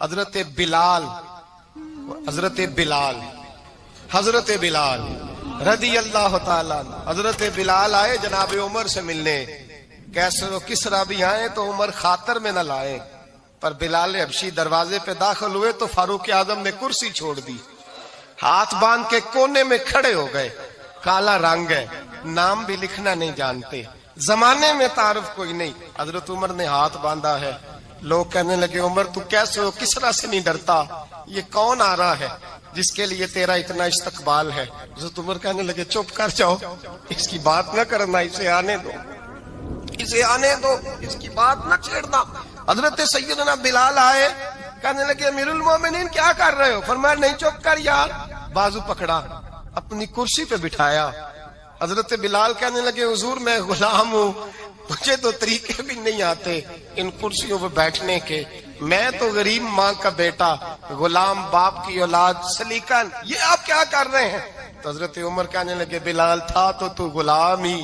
حضرت بلال رضی اللہ تعالیٰ حضرت بلال آئے جناب عمر سے ملنے. کیسے کس طرح بھی آئے تو عمر خاطر میں نہ لائے، پر بلال حبشی دروازے پہ داخل ہوئے تو فاروق اعظم نے کرسی چھوڑ دی، ہاتھ باندھ کے کونے میں کھڑے ہو گئے. کالا رنگ ہے، نام بھی لکھنا نہیں جانتے، زمانے میں تعارف کوئی نہیں. حضرت عمر نے ہاتھ باندھا ہے. لوگ کہنے لگے عمر تو کیسے ہو، کس طرح سے نہیں ڈرتا، یہ کون آ رہا ہے جس کے لیے تیرا اتنا استقبال ہے؟ حضرت عمر کہنے لگے چپ کر جاؤ، اس کی بات نہ کرنا، اسے آنے دو، اسے آنے دو، اس کی بات نہ چھیڑنا. حضرت سیدنا بلال آئے، کہنے لگے امیر المومنین کیا کر رہے ہو؟ فرمایا نہیں چپ کر یار. بازو پکڑا، اپنی کرسی پہ بٹھایا. حضرت بلال کہنے لگے حضور میں غلام ہوں، مجھے تو طریقے بھی نہیں آتے ان کرسیوں پہ بیٹھنے کے، میں تو غریب ماں کا بیٹا، غلام باپ کی اولاد، سلیقہ، یہ آپ کیا کر رہے ہیں؟ تو حضرت عمر کہنے لگے بلال تھا تو غلام ہی،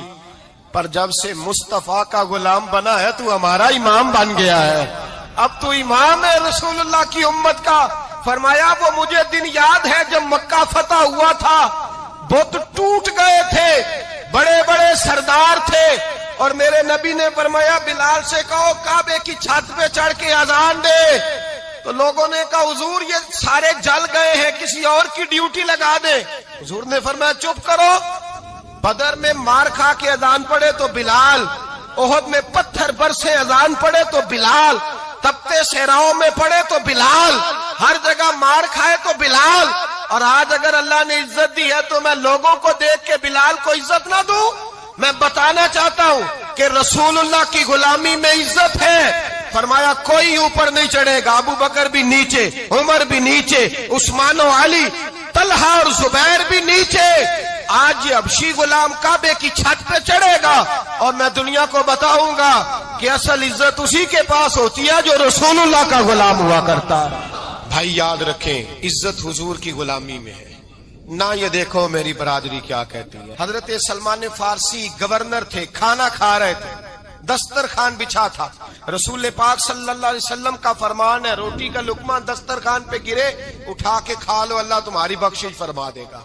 پر جب سے مصطفیٰ کا غلام بنا ہے تو ہمارا امام بن گیا ہے، اب تو امام ہے رسول اللہ کی امت کا. فرمایا وہ مجھے دن یاد ہے جب مکہ فتح ہوا تھا، بت ٹوٹ گئے تھے، بڑے بڑے سردار تھے، اور میرے نبی نے فرمایا بلال سے کہو کعبے کی چھت پہ چڑھ کے اذان دے. تو لوگوں نے کہا حضور یہ سارے جل گئے ہیں، کسی اور کی ڈیوٹی لگا دے. حضور نے فرمایا چپ کرو. بدر میں مار کھا کے اذان پڑے تو بلال، احد میں پتھر برسے اذان پڑے تو بلال، تپتے صحراؤں میں پڑے تو بلال، ہر جگہ مار کھائے تو بلال. اور آج اگر اللہ نے عزت دی ہے تو میں لوگوں کو دیکھ کے بلال کو عزت نہ دوں؟ میں بتانا چاہتا ہوں کہ رسول اللہ کی غلامی میں عزت ہے. فرمایا کوئی اوپر نہیں چڑھے گا، ابو بکر بھی نیچے، عمر بھی نیچے، عثمان و علی، طلحہ اور زبیر بھی نیچے. آج یہ حبشی غلام کعبے کی چھت پہ چڑھے گا اور میں دنیا کو بتاؤں گا کہ اصل عزت اسی کے پاس ہوتی ہے جو رسول اللہ کا غلام ہوا کرتا ہے. بھائی یاد رکھیں عزت حضور کی غلامی میں ہے، نہ یہ دیکھو میری برادری کیا کہتی ہے. حضرت سلمان فارسی گورنر تھے، کھانا کھا رہے تھے، دسترخوان بچھا تھا. رسول پاک صلی اللہ علیہ وسلم کا فرمان ہے روٹی کا لقمہ دسترخوان پہ گرے اٹھا کے کھا لو، اللہ تمہاری بخشش فرما دے گا.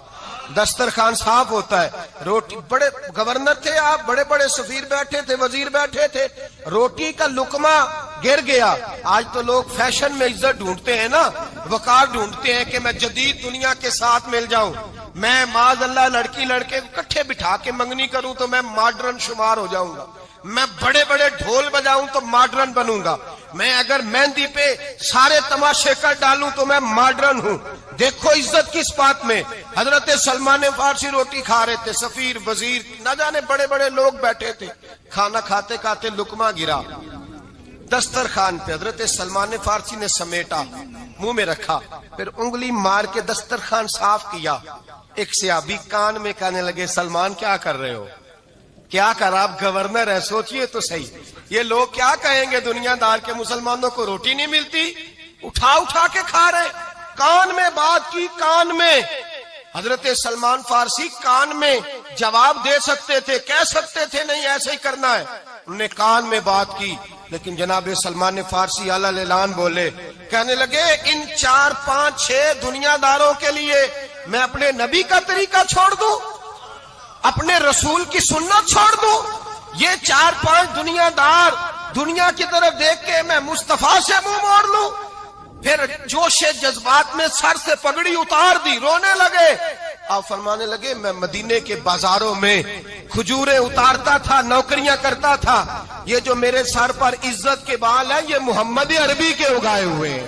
دسترخوان صاف ہوتا ہے. روٹی، بڑے گورنر تھے آپ، بڑے بڑے سفیر بیٹھے تھے، وزیر بیٹھے تھے، روٹی کا لقمہ گر گیا. آج تو لوگ فیشن میں عزت ڈھونڈتے ہیں نا، وقار ڈھونڈتے ہیں کہ میں جدید دنیا کے ساتھ مل جاؤں، میں معاذ اللہ لڑکی لڑکے اکٹھے بٹھا کے منگنی کروں تو میں ماڈرن شمار ہو جاؤں گا، میں بڑے بڑے ڈھول بجاؤں تو ماڈرن بنوں گا، میں اگر مہندی پہ سارے تماشے کر ڈالوں تو میں ماڈرن ہوں. دیکھو عزت کس بات میں. حضرت سلمان فارسی روٹی کھا رہے تھے، سفیر، وزیر، نہ جانے بڑے بڑے لوگ بیٹھے تھے. کھانا کھاتے کھاتے لقمہ گرا دسترخوان پہ. حضرت سلمان فارسی نے سمیٹا، منہ میں رکھا، پھر انگلی مار کے دسترخوان صاف کیا. ایک صحابی کان میں کہنے لگے سلمان کیا کر رہے ہو؟ کیا کر، آپ گورنر ہے، سوچئے تو صحیح، یہ لوگ کیا کہیں گے دنیا دار کے مسلمانوں کو روٹی نہیں ملتی، اٹھا اٹھا کے کھا رہے. کان میں بات کی، کان میں. حضرت سلمان فارسی کان میں جواب دے سکتے تھے، کہہ سکتے تھے نہیں ایسے ہی کرنا ہے، انہوں نے کان میں بات کی. لیکن جناب سلمان فارسی اعلیٰ اعلان بولے، کہنے لگے ان 4 5 6 دنیا داروں کے لیے میں اپنے نبی کا طریقہ چھوڑ دوں، اپنے رسول کی سنت چھوڑ دوں؟ یہ 4 5 دنیا دار دنیا کی طرف دیکھ کے میں مصطفیٰ سے منہ موڑ لوں؟ پھر جوش جذبات میں سر سے پگڑی اتار دی، رونے لگے. آپ فرمانے لگے میں مدینے کے بازاروں میں کھجوریں اتارتا تھا، نوکریاں کرتا تھا، یہ جو میرے سر پر عزت کے بال ہیں یہ محمد عربی کے اگائے ہوئے ہیں،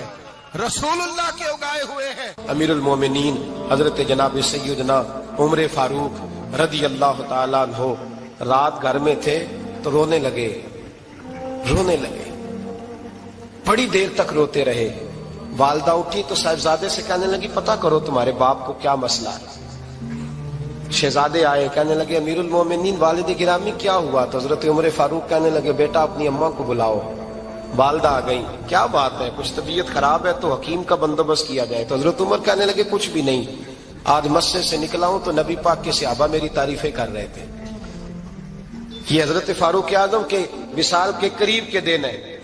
رسول اللہ کے اگائے ہوئے ہیں. امیر المومنین حضرت جناب سیدنا عمر فاروق رضی اللہ تعالیٰ عنہ رات گھر میں تھے تو رونے لگے، بڑی دیر تک روتے رہے. والدہ اٹھی تو صاحبزادے سے کہنے لگی پتہ کرو تمہارے باپ کو کیا مسئلہ ہے. شہزادے آئے، کہنے لگے امیر المومنین والد گرامی کیا ہوا؟ تو حضرت عمر فاروق کہنے لگے بیٹا اپنی اماں کو بلاؤ. والدہ آ گئی، کیا بات ہے؟ کچھ طبیعت خراب ہے تو حکیم کا بندوبست کیا جائے. تو حضرت عمر کہنے لگے کچھ بھی نہیں، آج مسجد سے نکلا ہوں تو نبی پاک کے صحابہ میری تعریفیں کر رہے تھے. یہ حضرت فاروق اعظم کے وصال کے قریب کے دن ہے.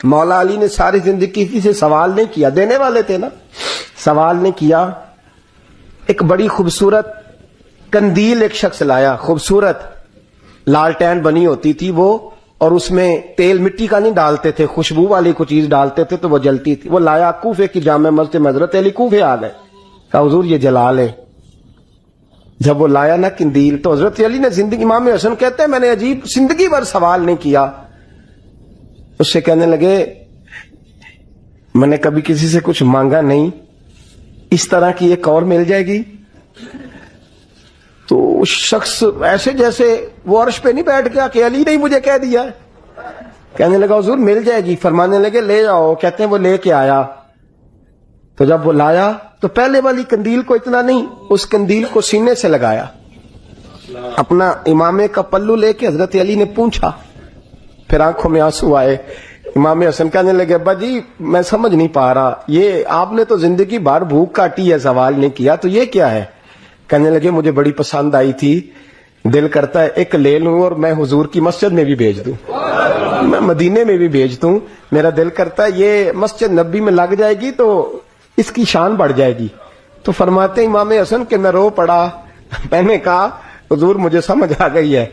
مولا علی نے ساری زندگی کسی سے سوال نہیں کیا، دینے والے تھے نا، سوال نہیں کیا. ایک بڑی خوبصورت قندیل ایک شخص لایا، خوبصورت لالٹین بنی ہوتی تھی وہ، اور اس میں تیل مٹی کا نہیں ڈالتے تھے، خوشبو والی کوئی چیز ڈالتے تھے تو وہ جلتی تھی. وہ لایا کوفے کی جامع مسجد میں، حضرت علی کوفے آ گئے، کہا حضور یہ جلا لے. جب وہ لایا نا قندیل تو حضرت علی نے زندگی، امام حسن کہتے ہیں میں نے عجیب زندگی بھر سوال نہیں کیا. اس سے کہنے لگے میں نے کبھی کسی سے کچھ مانگا نہیں، اس طرح کی ایک اور مل جائے گی. تو اس شخص ایسے جیسے وہ عرش پہ نہیں بیٹھ گیا کہ علی نے مجھے کہہ دیا ہے. کہنے لگا حضور مل جائے گی. فرمانے لگے لے جاؤ. کہتے ہیں وہ لے کے آیا. تو جب وہ لایا تو پہلے والی قندیل کو اتنا نہیں، اس قندیل کو سینے سے لگایا، اپنا امامے کا پلو لے کے حضرت علی نے پوچھا. پھر آنکھوں میں آنسو آئے. امام حسن کہنے لگے ابا جی میں سمجھ نہیں پا رہا، یہ آپ نے تو زندگی بھر بھوک کاٹی ہے، سوال نہیں کیا، تو یہ کیا ہے؟ کہنے لگے مجھے بڑی پسند آئی تھی، دل کرتا ہے ایک لے لوں اور میں حضور کی مسجد میں بھی بھیج دوں، میں مدینے میں بھی بھیج دوں. میرا دل کرتا ہے یہ مسجد نبی میں لگ جائے گی تو اس کی شان بڑھ جائے گی. تو فرماتے امام حسن کہ میں رو پڑا. میں نے کہا حضور مجھے سمجھ آ گئی ہے،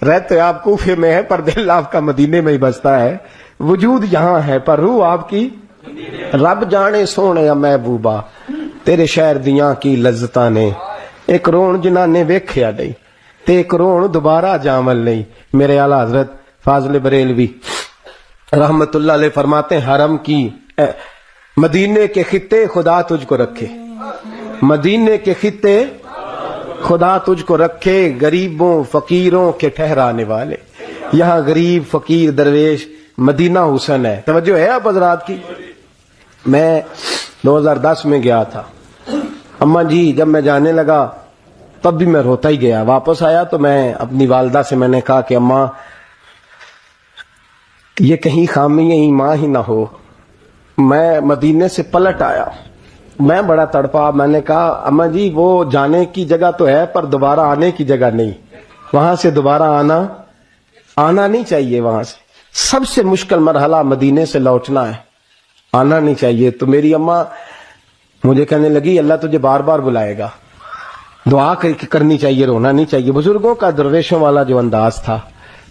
رہتے آپ کوفے میں ہے پر دل آپ کا مدینے میں ہی بستا ہے، وجود یہاں ہے پر روح آپ کی. رب جانے سونے محبوبہ تیرے شہر دیاں کی لذتاں نے، ایک رون جنہاں نے ویکھیا نہیں تے ایک رون دوبارہ جامل نہیں. میرے اعلیٰ حضرت فاضل بریلوی رحمت اللہ علیہ فرماتے ہیں حرم کی مدینے کے خطے خدا تجھ کو رکھے، مدینے کے خطے خدا تجھ کو رکھے، غریبوں فقیروں کے ٹھہرانے والے. یہاں غریب فقیر درویش مدینہ حسن ہے. توجہ ہے آپ حضرات کی؟ میں 2010 میں گیا تھا. اماں جی جب میں جانے لگا تب بھی میں روتا ہی گیا. واپس آیا تو میں اپنی والدہ سے میں نے کہا کہ اماں یہ کہیں خامی ایمان ہی نہ ہو. میں مدینے سے پلٹ آیا، میں بڑا تڑپا. میں نے کہا اماں جی وہ جانے کی جگہ تو ہے پر دوبارہ آنے کی جگہ نہیں، وہاں سے دوبارہ آنا نہیں چاہیے. وہاں سے سب سے مشکل مرحلہ مدینے سے لوٹنا ہے، آنا نہیں چاہیے. تو میری اماں مجھے کہنے لگی اللہ تجھے بار بار بلائے گا، دعا کرنی چاہیے، رونا نہیں چاہیے. بزرگوں کا درویشوں والا جو انداز تھا.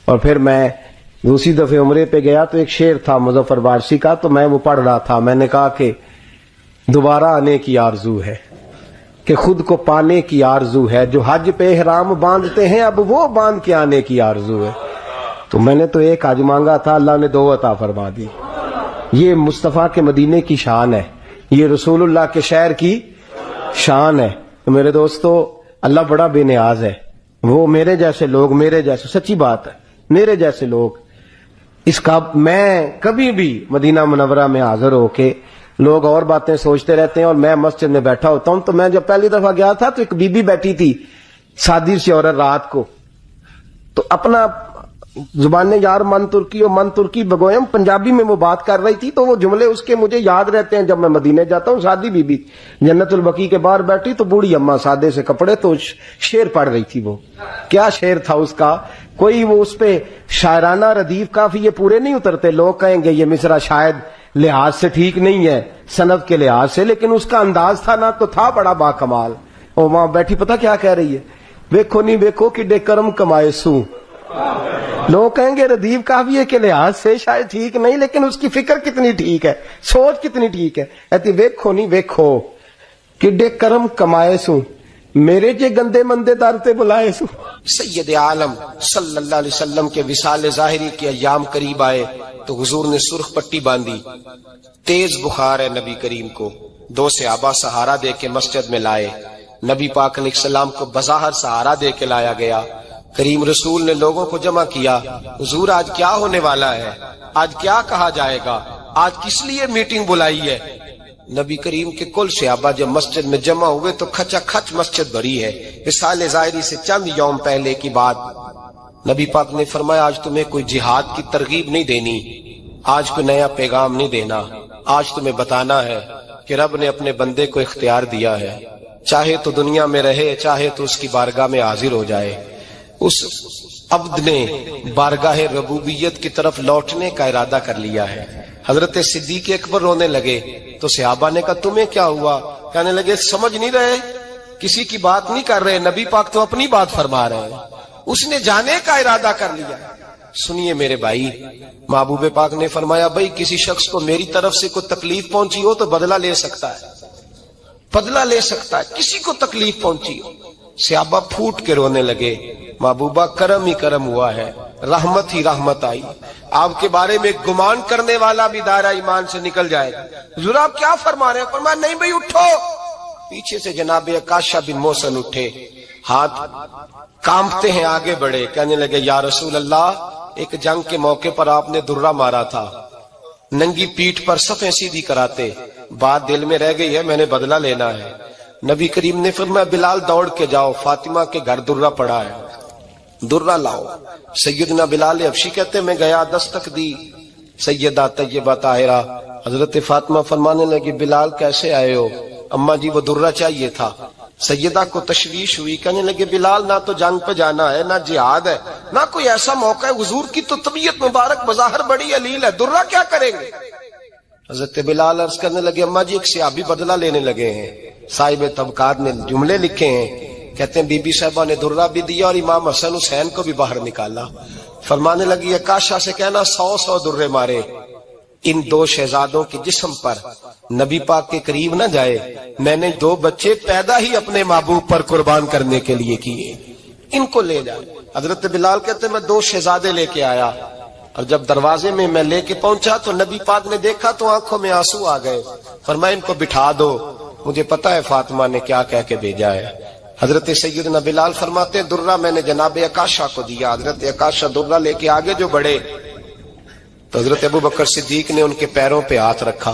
اور پھر میں دوسری دفعہ عمرے پہ گیا تو ایک شعر تھا مظفر وارسی کا، تو میں وہ پڑھ رہا تھا. میں نے کہا کہ دوبارہ آنے کی آرزو ہے، کہ خود کو پانے کی آرزو ہے، جو حج پہ احرام باندھتے ہیں اب وہ باندھ کے آنے کی آرزو ہے. تو میں نے تو ایک حج مانگا تھا، اللہ نے 2 عطا فرما دی. یہ مصطفیٰ کے مدینے کی شان ہے، یہ رسول اللہ کے شہر کی شان ہے. تو میرے دوستو اللہ بڑا بے نیاز ہے. وہ میرے جیسے لوگ، میرے جیسے، سچی بات ہے، میرے جیسے لوگ اس کا، میں کبھی بھی مدینہ منورہ میں حاضر ہو کے لوگ اور باتیں سوچتے رہتے ہیں اور میں مسجد میں بیٹھا ہوتا ہوں. تو میں جب پہلی دفعہ گیا تھا تو ایک بی بی بیٹھی تھی، سادی سی عورت، رات کو تو اپنا زبان یار من ترکی و من ترکی بگویم پنجابی میں وہ بات کر رہی تھی. تو وہ جملے اس کے مجھے یاد رہتے ہیں جب میں مدینے جاتا ہوں. سادی بی بی جنت البقیع کے باہر بیٹھی تو بوڑھی اماں سادے سے کپڑے، تو شعر پڑھ رہی تھی. وہ کیا شعر تھا اس کا، کوئی وہ اس پہ شاعرانہ ردیف کافی یہ پورے نہیں اترتے. لوگ کہیں گے یہ مصرع شاید لحاظ سے ٹھیک نہیں ہے سند کے لحاظ سے، لیکن اس کا انداز تھا نا تو تھا بڑا با کمال. اور وہاں بیٹھی پتہ کیا کہہ رہی ہے، ویکھو نہیں ویکھو کڈے کرم کمائے سوں. لوگ کہیں گے ردیف کافی کے لحاظ سے شاید ٹھیک نہیں، لیکن اس کی فکر کتنی ٹھیک ہے، سوچ کتنی ٹھیک ہے. ایتی ویکھو نہیں ویکھو کڈے کرم کمائے سوں، میرے جے گندے مندے در تے بلائے سوں. سید عالم صلی اللہ علیہ وسلم کے وصال ظاہری کے ایام قریب آئے تو حضور نے سرخ پٹی باندھی. تیز بخار ہے نبی کریم کو. 2 صحابہ سہارا دے کے مسجد میں لائے. نبی پاک علیہ السلام کو بظاہر سہارا دے کے لایا گیا. کریم رسول نے لوگوں کو جمع کیا. حضور آج کیا ہونے والا ہے، آج کیا کہا جائے گا، آج کس لیے میٹنگ بلائی ہے. نبی کریم کے کل صحابہ جب مسجد میں جمع ہوئے تو کھچا کھچ مسجد بھری ہے. وصال ظاہری سے چند یوم پہلے کی بات. نبی پاک نے فرمایا آج تمہیں کوئی جہاد کی ترغیب نہیں دینی، آج کوئی نیا پیغام نہیں دینا، آج تمہیں بتانا ہے کہ رب نے اپنے بندے کو اختیار دیا ہے، چاہے تو دنیا میں رہے چاہے تو اس کی بارگاہ میں حاضر ہو جائے. اس عبد نے بارگاہ ربوبیت کی طرف لوٹنے کا ارادہ کر لیا ہے. حضرت صدیق اکبر رونے لگے تو صحابہ نے کہا تمہیں کیا ہوا؟ کہنے لگے سمجھ نہیں رہے، کسی کی بات نہیں کر رہے، نبی پاک تو اپنی بات فرما رہے ہیں، اس نے جانے کا ارادہ کر لیا۔ سنیے میرے بھائی، محبوب پاک نے فرمایا بھائی کسی شخص کو میری طرف سے کوئی تکلیف پہنچی ہو تو بدلہ لے سکتا ہے، بدلہ لے سکتا ہے، کسی کو تکلیف پہنچی ہو۔ صحابہ پھوٹ کے رونے لگے، محبوبہ کرم ہی کرم ہوا ہے، رحمت ہی رحمت آئی، آپ کے بارے میں گمان کرنے والا بھی دائرہ ایمان سے نکل جائے گا۔ حضور آپ کیا فرما رہے ہیں؟ فرمایا نہیں بھائی اٹھو۔ پیچھے سے جناب عکاشہ بن محصن اٹھے، ہاتھ کانپتے ہیں، آگے بڑھے، کہنے لگے یا رسول اللہ، ایک جنگ کے موقع پر آپ نے درہ مارا تھا، ننگی پیٹھ پر صفیں سیدھی کراتے، بات دل میں رہ گئی ہے، میں نے بدلہ لینا ہے۔ نبی کریم نے فرمایا بلال دوڑ کے جاؤ، فاطمہ کے گھر درہ پڑا ہے، درہ لاؤ۔ سیدنا بلال حبشی کہتے میں گیا، دستک دی، سیدہ طیبہ طاہرہ حضرت فاطمہ فرمانے لگی بلال کیسے آئے ہو؟ اماں جی وہ درہ چاہیے تھا۔ سیدہ کو تشویش ہوئی، کہنے لگے بلال نہ تو جنگ پہ جانا ہے، نہ جہاد ہے، نہ کوئی ایسا موقع ہے، حضور کی تو طبیعت مبارک بظاہر بڑی علیل ہے، درہ کیا کریں گے؟ حضرت بلال عرض کرنے لگے اماں جی ایک صحابی بدلہ لینے لگے ہیں، صاحب طبقات نے جملے لکھے ہیں، کہتے ہیں بی بی صاحبہ نے درہ بھی دیا اور امام حسن حسین کو بھی باہر نکالا۔ فرمانے لگی عکاشہ سے کہنا 100 درے مارے، ان دو شہزادوں کے جسم پر نبی پاک کے قریب نہ جائے، میں نے 2 بچے پیدا ہی اپنے محبوب پر قربان کرنے کے لیے کیے، ان کو لے جائے۔ حضرت بلال کہتے میں 2 شہزادے لے کے آیا، اور جب دروازے میں میں لے کے پہنچا تو نبی پاک نے دیکھا تو آنکھوں میں آنسو آ گئے، فرمایا ان کو بٹھا دو، مجھے پتا ہے فاطمہ نے کیا کہہ کے بھیجا ہے۔ حضرت سیدنا بلال فرماتے درہ میں نے جناب عکاشہ کو دیا، حضرت عکاشہ درہ لے کے آگے جو بڑھے تو حضرت ابوبکر صدیق نے ان کے پیروں پہ ہاتھ رکھا،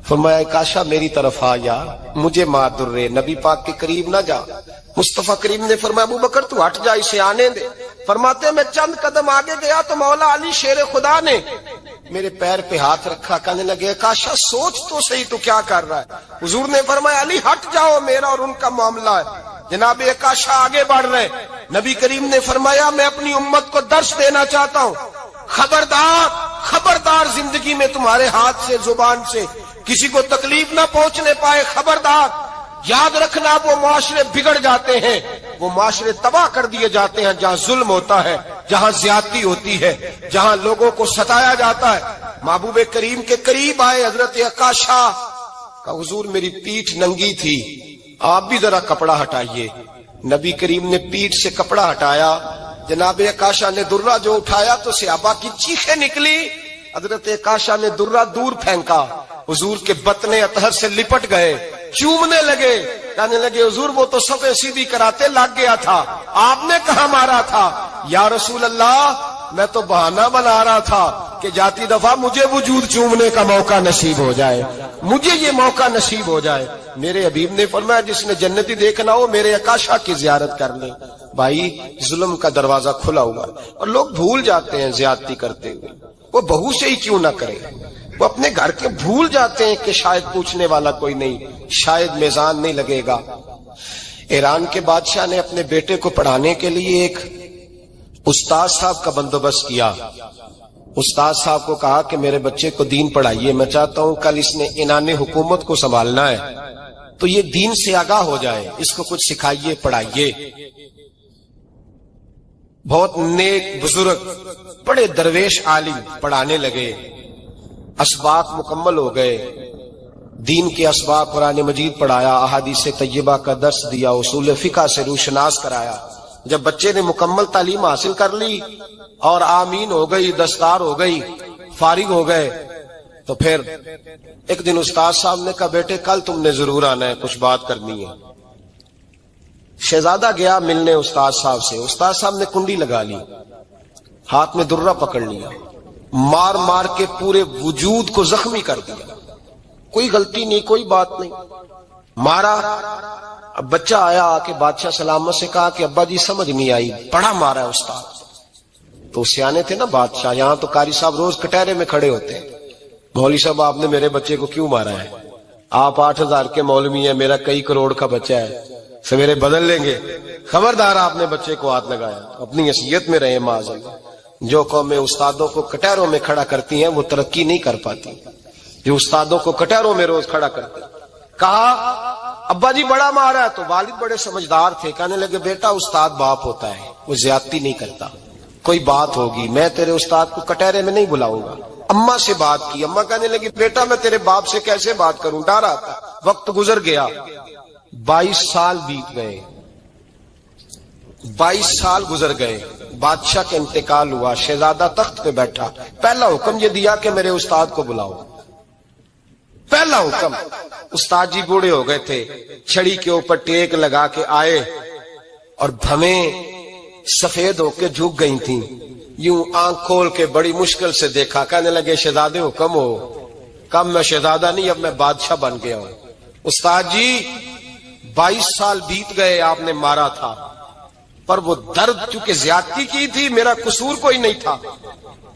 فرمایا عکاشہ میری طرف آ یار، مجھے مار درے، نبی پاک کے قریب نہ جا۔ مصطفیٰ کریم نے فرمایا ابوبکر تو ہٹ جا، اسے آنے دے۔ فرماتے میں چند قدم آگے گیا تو مولا علی شیر خدا نے میرے پیر پہ ہاتھ رکھا، کہنے لگے عکاشہ سوچ تو صحیح تو کیا کر رہا ہے؟ حضور نے فرمایا علی ہٹ جاؤ، میرا اور ان کا معاملہ ہے۔ جناب عکاشہ آگے بڑھ رہے، نبی کریم نے فرمایا میں اپنی امت کو درس دینا چاہتا ہوں، خبردار خبردار زندگی میں تمہارے ہاتھ سے زبان سے کسی کو تکلیف نہ پہنچنے پائے، خبردار۔ یاد رکھنا وہ معاشرے بگڑ جاتے ہیں، وہ معاشرے تباہ کر دیے جاتے ہیں جہاں ظلم ہوتا ہے، جہاں زیادتی ہوتی ہے، جہاں لوگوں کو ستایا جاتا ہے۔ محبوب کریم کے قریب آئے حضرت عکاشہ کا حضور میری پیٹھ ننگی تھی، آپ بھی ذرا کپڑا ہٹائیے۔ نبی کریم نے پیٹھ سے کپڑا ہٹایا، جناب عکاشہ نے درہ جو اٹھایا تو صحابہ کی چیخیں نکلی، حضرت عکاشہ نے درہ دور پھینکا، حضور کے بطن اطہر سے لپٹ گئے، چومنے لگے، کہنے لگے حضور وہ تو صفیں سیدھی کراتے لگ گیا تھا، آپ نے کہاں مارا تھا؟ یا رسول اللہ میں تو بہانہ بنا رہا تھا کہ جاتی دفعہ مجھے وجود چومنے کا موقع نصیب ہو جائے، مجھے یہ موقع نصیب ہو جائے۔ میرے حبیب نے فرمایا جس نے جنتی دیکھنا ہو میرے عکاشہ کی زیارت کر لیں۔ بھائی ظلم کا دروازہ کھلا ہوا ہے اور لوگ بھول جاتے ہیں زیادتی کرتے ہوئے، وہ بہو سے ہی کیوں نہ کرے، وہ اپنے گھر کے بھول جاتے ہیں کہ شاید پوچھنے والا کوئی نہیں، شاید میزان نہیں لگے گا۔ ایران کے بادشاہ نے اپنے بیٹے کو پڑھانے کے لیے ایک استاد صاحب کا بندوبست کیا۔ استاد صاحب کو کہا کہ میرے بچے کو دین پڑھائیے، میں چاہتا ہوں کل اس نے انعام حکومت کو سنبھالنا ہے تو یہ دین سے آگاہ ہو جائے، اس کو کچھ سکھائیے پڑھائیے۔ بہت نیک بزرگ بڑے درویش عالم پڑھانے لگے، اسباق مکمل ہو گئے، دین کے اسباق قرآن مجید پڑھایا، احادیث طیبہ کا درس دیا، اصول فقہ سے روشناس کرایا۔ جب بچے نے مکمل تعلیم حاصل کر لی اور آمین ہو گئی، دستار ہو گئی، فارغ ہو گئے تو پھر ایک دن استاد صاحب نے کہا بیٹے کل تم نے ضرور آنا ہے، کچھ بات کرنی ہے۔ شہزادہ گیا ملنے استاد صاحب سے، استاد صاحب نے کنڈی لگا لی، ہاتھ میں درہ پکڑ لیا، مار مار کے پورے وجود کو زخمی کر دیا، کوئی غلطی نہیں، کوئی بات نہیں، مارا۔ اب بچہ آیا آ کے بادشاہ سلامت سے کہا کہ ابا جی سمجھ نہیں آئی، بڑا مارا ہے استاد۔ تو سیانے تھے نا بادشاہ، یہاں تو قاری صاحب روز کٹہرے میں کھڑے ہوتے ہیں، مولوی صاحب آپ نے میرے بچے کو کیوں مارا ہے؟ آپ 8000 کے مولوی ہیں، میرا کئی کروڑ کا بچہ ہے، سویرے بدل لیں گے، خبردار آپ نے بچے کو ہاتھ لگایا، اپنی حیثیت میں رہے معاذ اللہ۔ جو قومیں استادوں کو کٹہروں میں کھڑا کرتی ہیں وہ ترقی نہیں کر پاتی۔ جو استادوں کو کٹہروں میں روز کھڑا کرتے. کہا ابا جی بڑا مارا ہے. تو والد بڑے سمجھدار تھے, کہنے لگے بیٹا استاد باپ ہوتا ہے, وہ زیادتی نہیں کرتا, کوئی بات ہوگی میں تیرے استاد کو کٹہرے میں نہیں بلاؤں گا. اماں سے بات کی, اماں کہنے لگی بیٹا میں تیرے باپ سے کیسے بات کروں, ڈر آتا. وقت گزر گیا, 22 سال بیت گئے, 22 سال گزر گئے. بادشاہ کا انتقال ہوا, شہزادہ تخت پہ بیٹھا. پہلا حکم یہ دیا کہ میرے استاد کو بلاؤ. پہلا حکم. استاد جی بوڑھے ہو گئے تھے, چھڑی کے اوپر ٹیک لگا کے آئے اور بھویں سفید ہو کے جھک گئی تھیں. یوں آنکھ کھول کے بڑی مشکل سے دیکھا, کہنے لگے شہزادے حکم ہو. کم میں شہزادہ نہیں, اب میں بادشاہ بن گیا ہوں. استاد جی 22 سال بیت گئے, آپ نے مارا تھا, پر وہ درد چونکہ زیادتی کی تھی, میرا قصور کوئی نہیں تھا,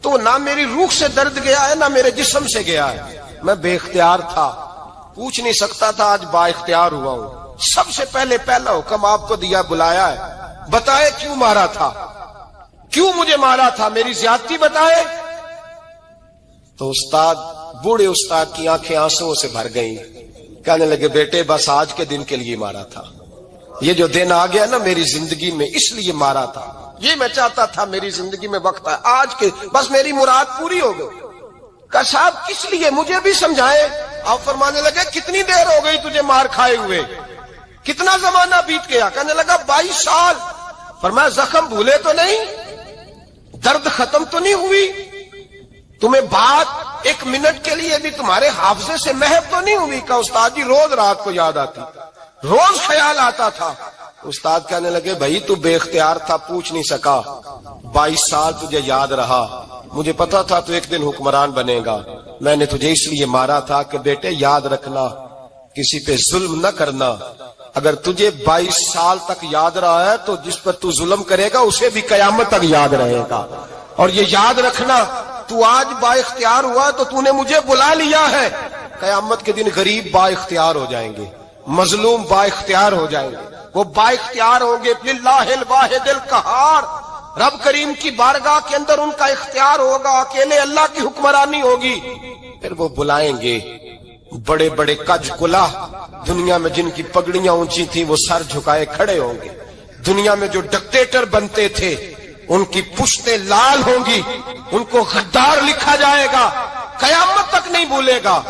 تو نہ میری روح سے درد گیا ہے نہ میرے جسم سے گیا ہے. میں بے اختیار تھا, پوچھ نہیں سکتا تھا, آج با اختیار ہوا ہوں. سب سے پہلے پہلا حکم آپ کو دیا, بلایا ہے, بتائے کیوں مارا تھا, کیوں مجھے مارا تھا, میری زیادتی بتائے. تو استاد, بوڑھے استاد کی آنکھیں آنسوؤں سے بھر گئیں. کہنے لگے بیٹے بس آج کے دن کے لیے مارا تھا, یہ جو دن آ گیا نا میری زندگی میں اس لیے مارا تھا, یہ میں چاہتا تھا میری زندگی میں وقت ہے آج کے, بس میری مراد پوری ہو گئی. کہا صاحب کس لیے, مجھے بھی سمجھائے. آپ فرمانے لگے کتنی دیر ہو گئی تجھے مار کھائے ہوئے, کتنا زمانہ بیت گیا. کہنے لگا 22 سال. فرمایا زخم بھولے تو نہیں, درد ختم تو نہیں ہوئی, تمہیں بات 1 منٹ کے لیے بھی تمہارے حافظے سے محو تو نہیں ہوئی. کہ استاد جی روز رات کو یاد آتی, روز خیال آتا تھا. استاد کہنے لگے بھائی تو بے اختیار تھا, پوچھ نہیں سکا, 22 سال تجھے یاد رہا, مجھے پتا تھا تو ایک دن حکمران بنے گا. میں نے تجھے اس لیے مارا تھا کہ بیٹے یاد رکھنا, کسی پہ ظلم نہ کرنا. اگر تجھے 22 سال تک یاد رہا ہے تو جس پر تو ظلم کرے گا اسے بھی قیامت تک یاد رہے گا. اور یہ یاد رکھنا, تو آج با اختیار ہوا تو تو نے مجھے بلا لیا ہے, قیامت کے دن غریب با اختیار ہو جائیں گے, مظلوم با اختیار ہو جائیں گے. وہ با اختیار ہوں گے للہ الواحد القہار, رب کریم کی بارگاہ کے اندر ان کا اختیار ہوگا, اکیلے اللہ کی حکمرانی ہوگی. پھر وہ بلائیں گے بڑے بڑے کج کلا, دنیا میں جن کی پگڑیاں اونچی تھیں وہ سر جھکائے کھڑے ہوں گے. دنیا میں جو ڈکٹیٹر بنتے تھے ان کی پشتیں لال ہوں گی, ان کو غدار لکھا جائے گا, قیامت تک نہیں بھولے گا.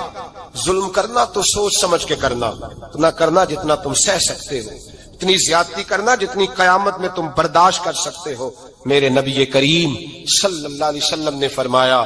ظلم کرنا تو سوچ سمجھ کے کرنا, اتنا کرنا جتنا تم سہ سکتے ہو, اتنی زیادتی کرنا جتنی قیامت میں تم برداشت کر سکتے ہو. میرے نبی کریم صلی اللہ علیہ وسلم نے فرمایا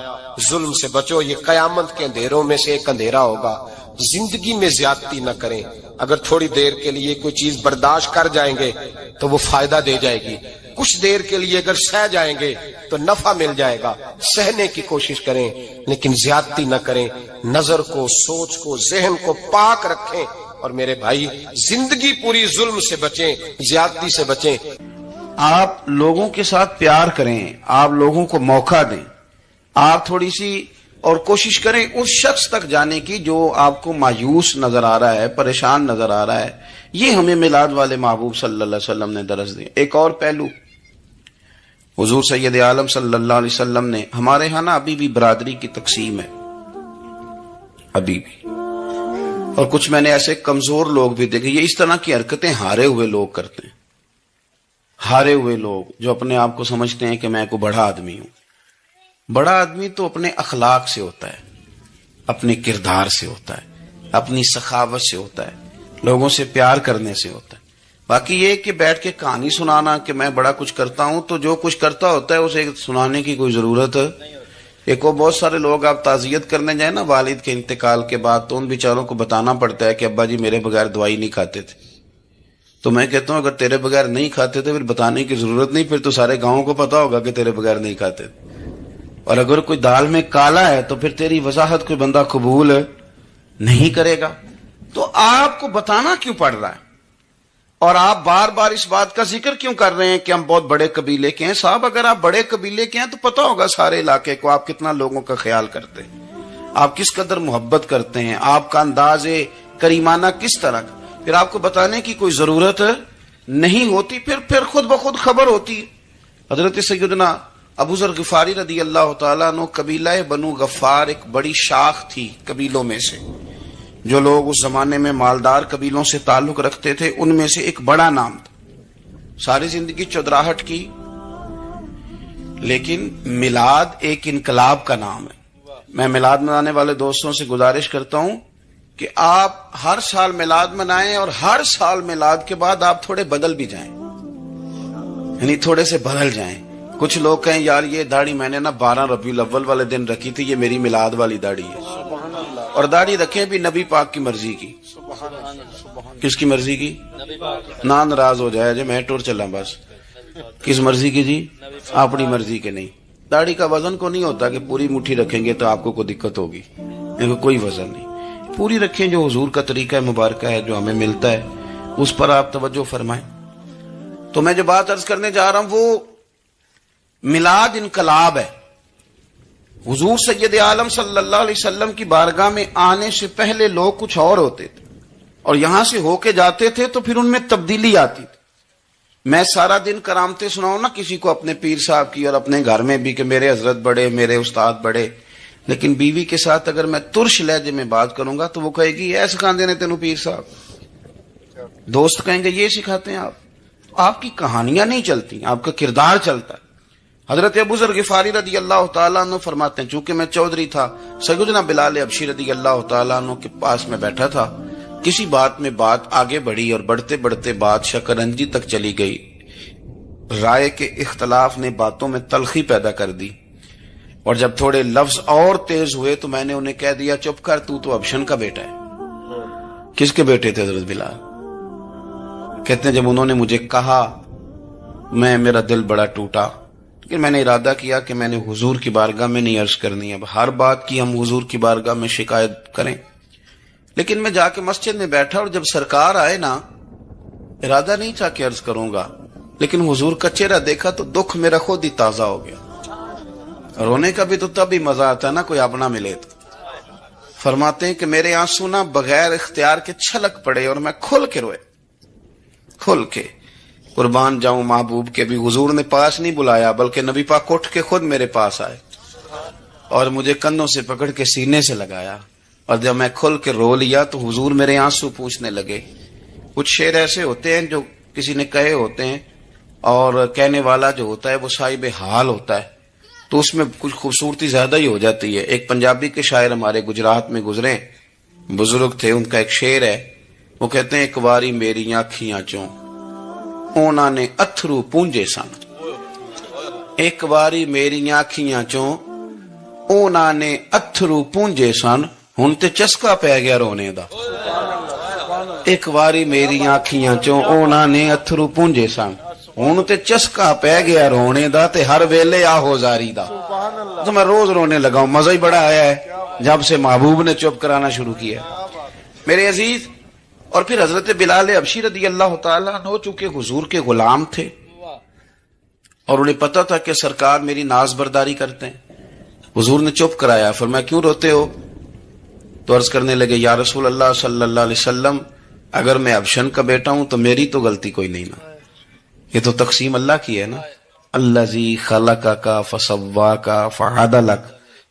ظلم سے بچو, یہ قیامت کے اندھیروں میں سے ایک اندھیرا ہوگا. زندگی میں زیادتی نہ کریں, اگر تھوڑی دیر کے لیے کوئی چیز برداشت کر جائیں گے تو وہ فائدہ دے جائے گی, کچھ دیر کے لیے اگر سہ جائیں گے تو نفع مل جائے گا. سہنے کی کوشش کریں لیکن زیادتی نہ کریں, نظر کو, سوچ کو, ذہن کو پاک رکھیں. اور میرے بھائی زندگی پوری ظلم سے بچیں, زیادتی سے بچیں. آپ لوگوں کے ساتھ پیار کریں, آپ لوگوں کو موقع دیں, آپ تھوڑی سی اور کوشش کریں اس شخص تک جانے کی جو آپ کو مایوس نظر آ رہا ہے, پریشان نظر آ رہا ہے. یہ ہمیں میلاد والے محبوب صلی اللہ علیہ وسلم نے درس دیا. ایک اور پہلو, حضور سید عالم صلی اللہ علیہ وسلم نے, ہمارے ہاں نا ابھی بھی برادری کی تقسیم ہے, ابھی بھی, اور کچھ میں نے ایسے کمزور لوگ بھی دیکھے, یہ اس طرح کی حرکتیں ہارے ہوئے لوگ کرتے ہیں. ہارے ہوئے لوگ جو اپنے آپ کو سمجھتے ہیں کہ میں کوئی بڑا آدمی ہوں. بڑا آدمی تو اپنے اخلاق سے ہوتا ہے, اپنے کردار سے ہوتا ہے, اپنی سخاوت سے ہوتا ہے, لوگوں سے پیار کرنے سے ہوتا ہے. باقی یہ کہ بیٹھ کے کہانی سنانا کہ میں بڑا کچھ کرتا ہوں, تو جو کچھ کرتا ہوتا ہے اسے سنانے کی کوئی ضرورت. ایک وہ بہت سارے لوگ آپ تعزیت کرنے جائیں نا والد کے انتقال کے بعد, تو ان بیچاروں کو بتانا پڑتا ہے کہ ابا جی میرے بغیر دوائی نہیں کھاتے تھے. تو میں کہتا ہوں اگر تیرے بغیر نہیں کھاتے تھے پھر بتانے کی ضرورت نہیں, پھر تو سارے گاؤں کو پتا ہوگا کہ تیرے بغیر نہیں کھاتے. اور اگر کوئی دال میں کالا ہے تو پھر تیری وضاحت کوئی بندہ قبول نہیں کرے گا. تو آپ کو بتانا کیوں پڑ رہا ہے, اور آپ بار بار اس بات کا ذکر کیوں کر رہے ہیں کہ ہم بہت بڑے قبیلے کے ہیں؟ صاحب اگر آپ بڑے قبیلے کے ہیں تو پتا ہوگا سارے علاقے کو آپ کتنا لوگوں کا خیال کرتے ہیں, آپ کس قدر محبت کرتے ہیں, آپ کا انداز کریمانہ کس طرح. پھر آپ کو بتانے کی کوئی ضرورت نہیں ہوتی, پھر خود بخود خبر ہوتی ہے. حضرت سیدنا ابو ذر غفاری رضی اللہ تعالیٰ عنہ قبیلہ بنو غفار ایک بڑی شاخ تھی قبیلوں میں سے، جو لوگ اس زمانے میں مالدار قبیلوں سے تعلق رکھتے تھے ان میں سے ایک بڑا نام تھا. ساری زندگی چودراہٹ کی، لیکن میلاد ایک انقلاب کا نام ہے. میں میلاد منانے والے دوستوں سے گزارش کرتا ہوں کہ آپ ہر سال میلاد منائیں اور ہر سال میلاد کے بعد آپ تھوڑے بدل بھی جائیں، یعنی تھوڑے سے بدل جائیں. کچھ لوگ کہیں یار یہ داڑھی میں نے نا 12 ربیع الاول والے دن رکھی تھی، یہ میری میلاد والی داڑھی ہے. اور داڑھی رکھیں بھی نبی پاک کی مرضی کی. کس کی مرضی کی؟ نہ ناراض ہو جائے جی میں ٹور چلا بس. کس مرضی کی جی؟ اپنی مرضی کے نہیں. داڑھی کا وزن کو نہیں ہوتا کہ پوری مٹھی رکھیں گے تو آپ کو کوئی دقت ہوگی، کوئی وزن نہیں. پوری رکھیں، جو حضور کا طریقہ مبارکہ ہے جو ہمیں ملتا ہے اس پر آپ توجہ فرمائیں. تو میں جو بات عرض کرنے جا رہا ہوں وہ میلاد انقلاب ہے. حضور سید عالم صلی اللہ علیہ وسلم کی بارگاہ میں آنے سے پہلے لوگ کچھ اور ہوتے تھے اور یہاں سے ہو کے جاتے تھے تو پھر ان میں تبدیلی آتی تھی. میں سارا دن کرامتیں سناؤں نا کسی کو اپنے پیر صاحب کی اور اپنے گھر میں بھی کہ میرے حضرت بڑے، میرے استاد بڑے، لیکن بیوی کے ساتھ اگر میں ترش لہجے میں بات کروں گا تو وہ کہے گی اے سکھاندے نے تینوں پیر صاحب. دوست کہیں گے یہ سکھاتے ہیں آپ کی کہانیاں نہیں چلتی، آپ کا کردار چلتا ہے. حضرت ابو ذر غفاری رضی اللہ تعالیٰ عنہ فرماتے ہیں چونکہ میں چودھری تھا، سیدنا بلال حبشی رضی اللہ تعالیٰ عنہ کے پاس میں بیٹھا تھا. کسی بات میں بات آگے بڑھی اور بڑھتے بڑھتے بات شکنجی تک چلی گئی. رائے کے اختلاف نے باتوں میں تلخی پیدا کر دی اور جب تھوڑے لفظ اور تیز ہوئے تو میں نے انہیں کہہ دیا چپ کر، تو ابشن کا بیٹا ہے. کس کے بیٹے تھے حضرت بلال؟ کہتے ہیں جب انہوں نے مجھے کہا میرا دل بڑا ٹوٹا، کہ میں نے ارادہ کیا کہ میں نے حضور کی بارگاہ میں نہیں عرض کرنی. اب ہر بات کی ہم حضور کی بارگاہ میں شکایت کریں، لیکن میں جا کے مسجد میں بیٹھا اور جب سرکار آئے نا، ارادہ نہیں تھا کہ عرض کروں گا، لیکن حضور کا چہرہ دیکھا تو دکھ میرا خود ہی تازہ ہو گیا. رونے کا بھی تو تب ہی مزہ آتا ہے نا کوئی اپنا ملے تو. فرماتے ہیں کہ میرے آنسو نا بغیر اختیار کے چھلک پڑے اور میں کھل کے روئے، کھل کے. قربان جاؤں محبوب کے بھی حضور نے پاس نہیں بلایا بلکہ نبی پاک اٹھ کے خود میرے پاس آئے اور مجھے کندھوں سے پکڑ کے سینے سے لگایا. اور جب میں کھل کے رو لیا تو حضور میرے آنسو پوچھنے لگے. کچھ شعر ایسے ہوتے ہیں جو کسی نے کہے ہوتے ہیں اور کہنے والا جو ہوتا ہے وہ صاحب حال ہوتا ہے تو اس میں کچھ خوبصورتی زیادہ ہی ہو جاتی ہے. ایک پنجابی کے شاعر ہمارے گجرات میں گزرے، بزرگ تھے، ان کا ایک شعر ہے، وہ کہتے ہیں ایک واری میری آنکھیاں چوں اونا نے اتھرو پونجے سن. ایک واری میری آنکھیاں چوں اونا نے اتھرو پونجے سن، ہن تے چسکا پہ گیا رونے دا. ایک واری میری آنکھیاں چوں اونا نے اتھرو پونجے سن، ہن تے چسکا پہ گیا رونے دا تے ہر ویلے آہو زاری دا. تو میں روز رونے لگا ہوں، مزہ ہی بڑا آیا ہے جب سے محبوب نے چپ کرانا شروع کیا. میرے عزیز، اور پھر حضرت بلال حبشی رضی اللہ تعالیٰ عنہ چونکہ حضور کے غلام تھے اور انہیں پتا تھا کہ سرکار میری ناز برداری کرتے ہیں، حضور نے چپ کرایا. فرمایا کیوں روتے ہو؟ تو عرض کرنے لگے یا رسول اللہ صلی اللہ علیہ وسلم اگر میں ابشن کا بیٹا ہوں تو میری تو غلطی کوئی نہیں نا، یہ تو تقسیم اللہ کی ہے نا. الذی خلقک فسواک فعدلک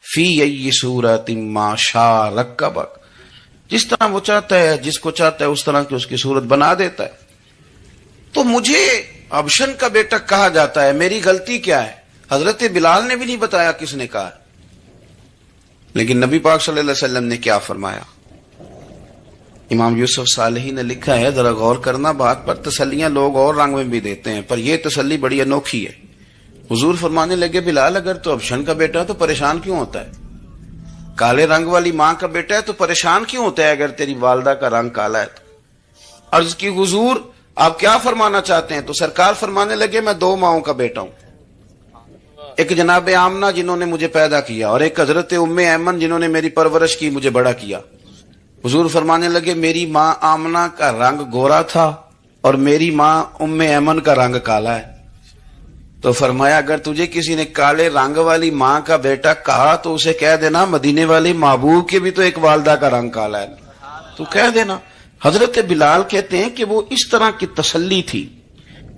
فی ای صورت ما شاء رکبک. جس طرح وہ چاہتا ہے، جس کو چاہتا ہے اس طرح کی اس کی صورت بنا دیتا ہے. تو مجھے ابشن کا بیٹا کہا جاتا ہے، میری غلطی کیا ہے؟ حضرت بلال نے بھی نہیں بتایا کس نے کہا، لیکن نبی پاک صلی اللہ علیہ وسلم نے کیا فرمایا. امام یوسف صالحی نے لکھا ہے، ذرا غور کرنا بات پر، تسلیاں لوگ اور رنگ میں بھی دیتے ہیں پر یہ تسلی بڑی انوکھی ہے. حضور فرمانے لگے بلال اگر تو ابشن کا بیٹا تو پریشان کیوں ہوتا ہے؟ کالے رنگ والی ماں کا بیٹا ہے تو پریشان کیوں ہوتا ہے اگر تیری والدہ کا رنگ کالا ہے تو؟ عرض کی حضور آپ کیا فرمانا چاہتے ہیں؟ تو سرکار فرمانے لگے میں دو ماؤں کا بیٹا ہوں، ایک جناب آمنہ جنہوں نے مجھے پیدا کیا اور ایک حضرت ام ایمن جنہوں نے میری پرورش کی، مجھے بڑا کیا. حضور فرمانے لگے میری ماں آمنہ کا رنگ گورا تھا اور میری ماں ام ایمن کا رنگ کالا ہے. تو فرمایا اگر تجھے کسی نے کالے رنگ والی ماں کا بیٹا کہا تو اسے کہہ دینا مدینے والے محبوب کے بھی تو ایک والدہ کا رنگ کالا ہے، تو کہہ دینا. حضرت بلال کہتے ہیں کہ وہ اس طرح کی تسلی تھی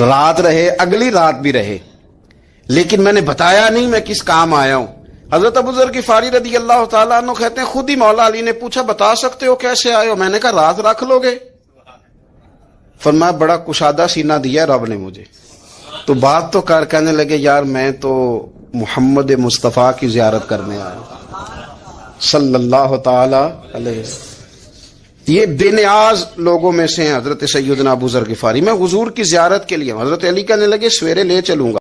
رات رہے, اگلی رات بھی رہے, لیکن میں نے بتایا نہیں میں کس کام آیا ہوں. حضرت ابو ذر غفاری رضی اللہ تعالیٰ عنہ کہتے ہیں خود ہی مولا علی نے پوچھا بتا سکتے ہو کیسے آئے ہو؟ میں نے کہا رات رکھ لو گے. فرمایا بڑا کشادہ سینہ دیا رب نے مجھے. تو بات تو کر, کہنے لگے یار میں تو محمد مصطفیٰ کی زیارت کرنے آیا ہوں صلی اللہ تعالی علیہ وسلم. یہ بے نیاز لوگوں میں سے ہیں حضرت سیدنا ابو ذر غفاری. میں حضور کی زیارت کے لیے, حضرت علی کہنے لگے سویرے لے چلوں گا.